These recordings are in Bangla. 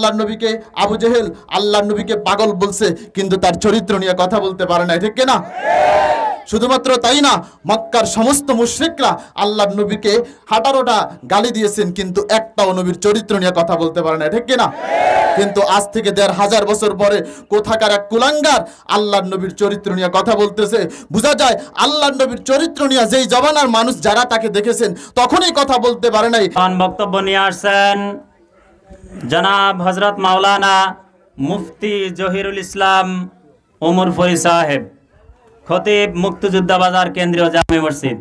আল্লাহর নবীকে আবু জেহেল আল্লাহর নবীকে পাগল বলছে, কিন্তু তার চরিত্র নিয়ে কথা বলতে পারে না, ঠিক কিনা? শুধুমাত্র তাই না, মক্কার সমস্ত মুশরিকরা আল্লাহর নবীকে 18টা গালি দিয়েছেন, কিন্তু একটাও নবীর চরিত্র নিয়ে কথা বলতে পারে না, ঠিক কিনা? কিন্তু আজ থেকে 1500 বছর পরে কোথাকার এক কুলাঙ্গার আল্লাহর নবীর চরিত্র নিয়ে কথা বলতেছে। বোঝা যায় আল্লাহর নবীর চরিত্র নিয়ে যেই জমানার মানুষ যারা তাকে দেখেছেন তখনই কথা বলতে পারে নাই। বক্তব্য নিয়ে আসছেন জনাব হযরত মাওলানা মুফতি জহিরুল ইসলাম ওমরফরি সাহেব, খতিব মুক্তিযোদ্ধা বাজার কেন্দ্রীয় জামে মসজিদ।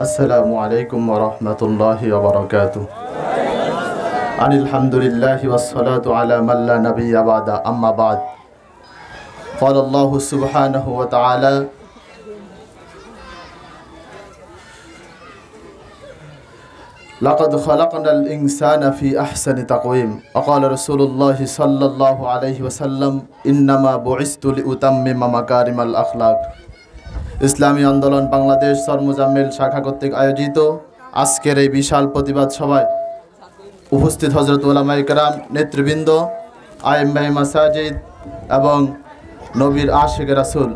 আসসালামু আলাইকুম ওয়া রাহমাতুল্লাহি ওয়া বারাকাতুহু। আলহামদুলিল্লাহি ওয়াস সালাতু আলা মান লা নাবিয়্যা বা'দা, আম্মা বা'দ। ক্বালা আল্লাহু সুবহানাহু ওয়া তাআলা লাকাদ খালাকনাল ইনসানা ফি আহসানি তাকওয়িম ওয়া ক্বালা রাসূলুল্লাহি সাল্লাল্লাহু আলাইহি ওয়াসাল্লাম ইন্নামা বুইসতু লিউতাম্মিমা মাকারিমাল আখলাক। ইসলামী আন্দোলন বাংলাদেশ সরমুজাম্মিল শাখা কর্তৃক আয়োজিত আজকের এই বিশাল প্রতিবাদ সভায় উপস্থিত হযরত উলামায়ে কেরাম, নেতৃবৃন্দ, আইম্মায়ে মাসাজিদ এবং নবীর আশিক রাসূল,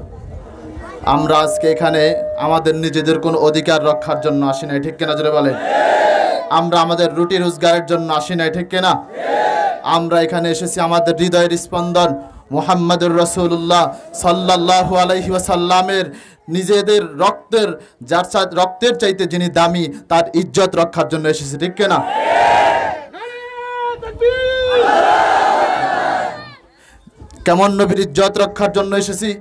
আমরা আজকে এখানে আমাদের নিজেদের কোনো অধিকার রক্ষার জন্য আসি নাই, ঠিক কিনা? জোরে বলেন। আমরা আমাদের রুটি রোজগারের জন্য আসি নাই, ঠিক কিনা? আমরা এখানে এসেছি আমাদের হৃদয়ের স্পন্দন মুহাম্মদুর রাসূলুল্লাহ সাল্লাল্লাহু আলাইহি ওয়াসাল্লামের নিজেদের রক্তের চাইতে যিনি দামি তার ইজ্জত রক্ষার জন্য এসেছি, ঠিক কিনা? কেমন নবীর ইজ্জত রক্ষার জন্য এসেছি?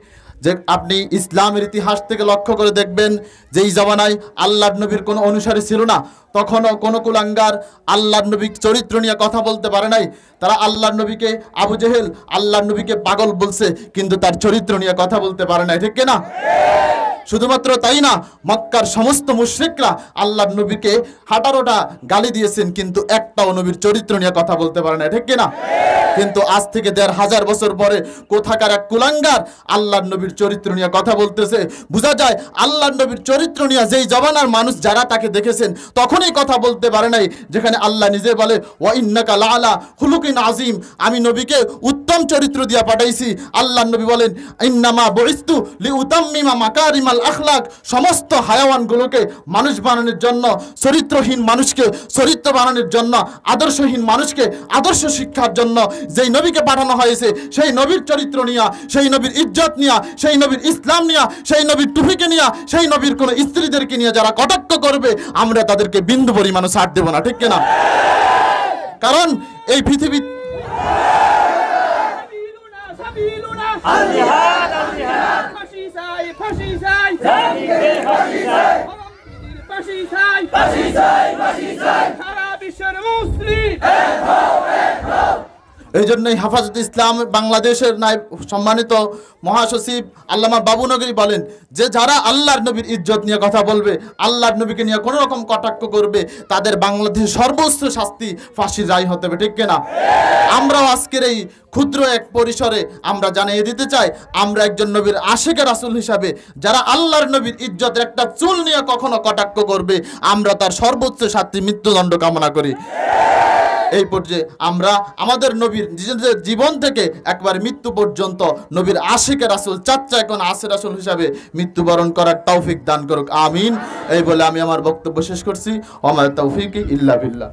যে আপনি ইসলামের ইতিহাস থেকে লক্ষ্য করে দেখবেন, যেই জামানায় আল্লাহর নবীর কোনো অনুসারী ছিল না, তখনও কোনো কুলাঙ্গার আল্লাহর নবীর চরিত্র নিয়ে কথা বলতে পারে নাই। তারা আল্লাহর নবীকে আবু জেহেল আল্লাহর নবীকে পাগল বলছে, কিন্তু তার চরিত্র নিয়ে কথা বলতে পারে নাই, ঠিক কিনা? শুধুমাত্র তাই না, মক্কার সমস্ত মুশরিকরা আল্লাহর নবীকে 18টা গালি দিয়েছেন, কিন্তু একটাও নবীর চরিত্র নিয়ে কথা বলতে পারে না, ঠিক কিনা? কিন্তু আজ থেকে 1500 বছর পরে কোথাকার এক কুলাঙ্গার আল্লাহর নবীর চরিত্র নিয়ে কথা বলতেছে। বোঝা যায় আল্লাহর নবীর চরিত্র নিয়ে যেই জমানার মানুষ যারা তাকে দেখেছেন তখনই কথা বলতে পারে নাই, যেখানে আল্লাহ নিজে বলে ওয়া ইন্নাকা লাআলা খুলুকিন আযীম, আমি নবীকে উত্তম চরিত্র দিয়ে পাঠাইছি। আল্লাহর নবী বলেন ইন্নামা বুইসতু লিউতাম্মিমা মাকারিমাল আখলাক, সমস্ত হায়াওয়ানগুলোকে মানুষ বানানোর জন্য, চরিত্রহীন মানুষকে চরিত্র বানানোর জন্য, আদর্শহীন মানুষকে আদর্শ শিক্ষার জন্য যেই নবীকে পাঠানো হয়েছে, সেই নবীর চরিত্র নিয়া, সেই নবীর ইজ্জত নিয়া, সেই নবীর ইসলাম নিয়া, সেই নবীর টুপিকে নিয়া, সেই নবীর কোন স্ত্রীদেরকে নিয়ে যারা কটাক্ষ করবে, আমরা তাদেরকে বিন্দু পরিমাণও ছাড় দেব না, ঠিক কিনা? কারণ এই পৃথিবী এই জন্যই হেফাজতে ইসলাম বাংলাদেশের সম্মানিত মহাসচিব আল্লামা বাবু নগরী বলেন যে যারা আল্লাহর নবীর ইজ্জত নিয়ে কথা বলবে, আল্লাহর নবীকে নিয়ে কোনো রকম কটাক্ষ করবে, তাদের বাংলাদেশের সর্বোচ্চ শাস্তি ফাঁসির রায় হতে হবে, ঠিক কিনা? আমরাও আজকের এই ক্ষুদ্র এক পরিসরে আমরা জানিয়ে দিতে চাই, আমরা একজন নবীর আশিক রাসূল হিসাবে যারা আল্লাহর নবীর ইজ্জতের একটা চুল নিয়ে কখনো কটাক্ষ করবে, আমরা তার সর্বোচ্চ শাস্তি মৃত্যুদণ্ড কামনা করি। এই পর্যায়ে আমরা আমাদের নবীর নিজেদের জীবন থেকে একবার মৃত্যু পর্যন্ত নবীর আশিক রাসূল, চাচা এখন আশিক রাসূল হিসাবে মৃত্যুবরণ করার তৌফিক দান করুক, আমিন। এই বলে আমি আমার বক্তব্য শেষ করছি। ওয়া মা তাওফীকি ইল্লা বিল্লাহ।